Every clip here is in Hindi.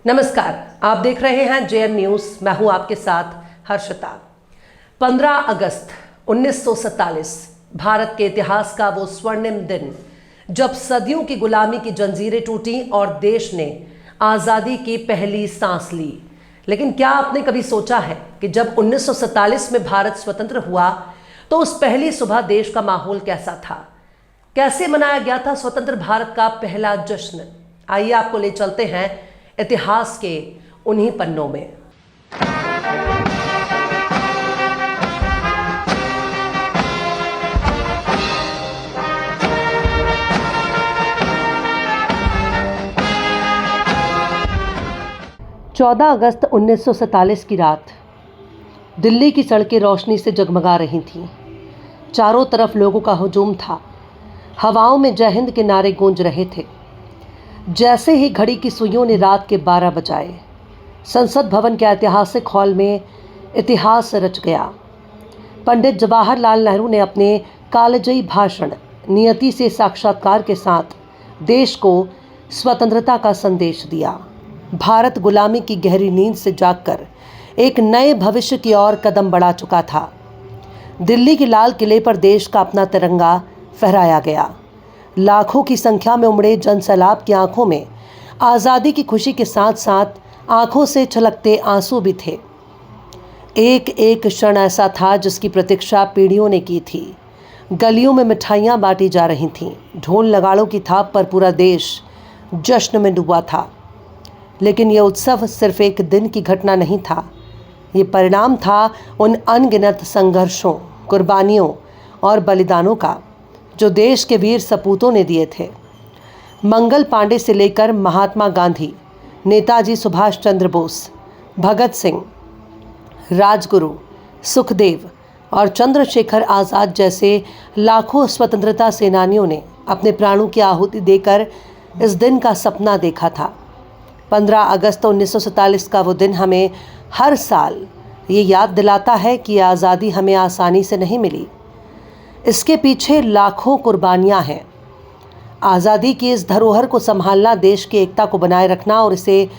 नमस्कार, आप देख रहे हैं जेएन न्यूज। मैं हूं आपके साथ हर्षिता। 15 अगस्त 1947 भारत के इतिहास का वो स्वर्णिम दिन जब सदियों की गुलामी की जंजीरें टूटी और देश ने आज़ादी की पहली सांस ली। लेकिन क्या आपने कभी सोचा है कि जब 1947 में भारत स्वतंत्र हुआ तो उस पहली सुबह देश का माहौल कैसा था? कैसे मनाया गया था स्वतंत्र भारत का पहला जश्न? आइए आपको ले चलते हैं इतिहास के उन्हीं पन्नों में। चौदह अगस्त 1947 की रात दिल्ली की सड़कें रोशनी से जगमगा रही थीं। चारों तरफ लोगों का हुजूम था। हवाओं में जय हिंद के नारे गूंज रहे थे। जैसे ही घड़ी की सुइयों ने रात के 12 बजाए, संसद भवन के ऐतिहासिक हॉल में इतिहास रच गया। पंडित जवाहरलाल नेहरू ने अपने कालजयी भाषण नियति से साक्षात्कार के साथ देश को स्वतंत्रता का संदेश दिया। भारत गुलामी की गहरी नींद से जागकर एक नए भविष्य की ओर कदम बढ़ा चुका था। दिल्ली के लाल किले पर देश का अपना तिरंगा फहराया गया। लाखों की संख्या में उमड़े जनसैलाब की आंखों में आज़ादी की खुशी के साथ साथ आंखों से छलकते आंसू भी थे। एक एक क्षण ऐसा था जिसकी प्रतीक्षा पीढ़ियों ने की थी। गलियों में मिठाइयाँ बांटी जा रही थीं। ढोल नगाड़ों की थाप पर पूरा देश जश्न में डूबा था। लेकिन यह उत्सव सिर्फ एक दिन की घटना नहीं था। ये परिणाम था उन अनगिनत संघर्षों, कुर्बानियों और बलिदानों का जो देश के वीर सपूतों ने दिए थे। मंगल पांडे से लेकर महात्मा गांधी, नेताजी सुभाष चंद्र बोस, भगत सिंह, राजगुरु, सुखदेव और चंद्रशेखर आज़ाद जैसे लाखों स्वतंत्रता सेनानियों ने अपने प्राणों की आहुति देकर इस दिन का सपना देखा था। 15 अगस्त 1947 का वो दिन हमें हर साल ये याद दिलाता है कि आज़ादी हमें आसानी से नहीं मिली। इसके पीछे लाखों कुर्बानियां हैं। आज़ादी की इस धरोहर को संभालना, देश की एकता को बनाए रखना और इसे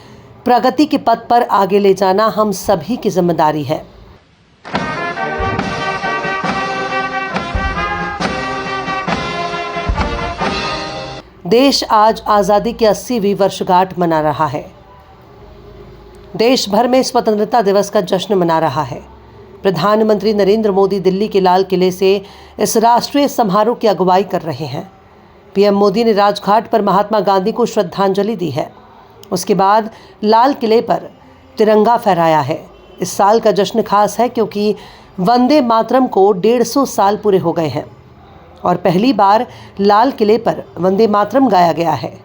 प्रगति के पथ पर आगे ले जाना हम सभी की जिम्मेदारी है। देश आज आज़ादी की 80वीं वर्षगांठ मना रहा है। देश भर में स्वतंत्रता दिवस का जश्न मना रहा है। प्रधानमंत्री नरेंद्र मोदी दिल्ली के लाल किले से इस राष्ट्रीय समारोह की अगुवाई कर रहे हैं। पीएम मोदी ने राजघाट पर महात्मा गांधी को श्रद्धांजलि दी है। उसके बाद लाल किले पर तिरंगा फहराया है। इस साल का जश्न खास है क्योंकि वंदे मातरम को 150 साल पूरे हो गए हैं और पहली बार लाल किले पर वंदे मातरम गाया गया है।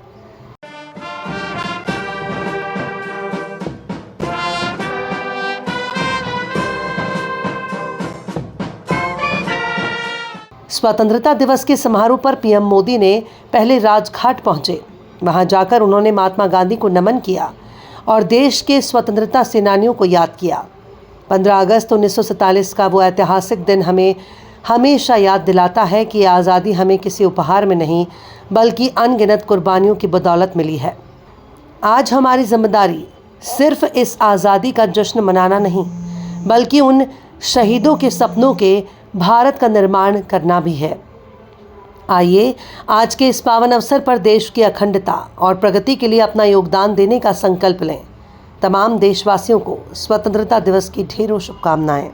स्वतंत्रता दिवस के समारोह पर पीएम मोदी ने पहले राजघाट पहुंचे। वहां जाकर उन्होंने महात्मा गांधी को नमन किया और देश के स्वतंत्रता सेनानियों को याद किया। 15 अगस्त 1947 का वो ऐतिहासिक दिन हमें हमेशा याद दिलाता है कि आज़ादी हमें किसी उपहार में नहीं बल्कि अनगिनत कुर्बानियों की बदौलत मिली है। आज हमारी जिम्मेदारी सिर्फ इस आज़ादी का जश्न मनाना नहीं बल्कि उन शहीदों के सपनों के भारत का निर्माण करना भी है। आइए आज के इस पावन अवसर पर देश की अखंडता और प्रगति के लिए अपना योगदान देने का संकल्प लें। तमाम देशवासियों को स्वतंत्रता दिवस की ढेरों शुभकामनाएं।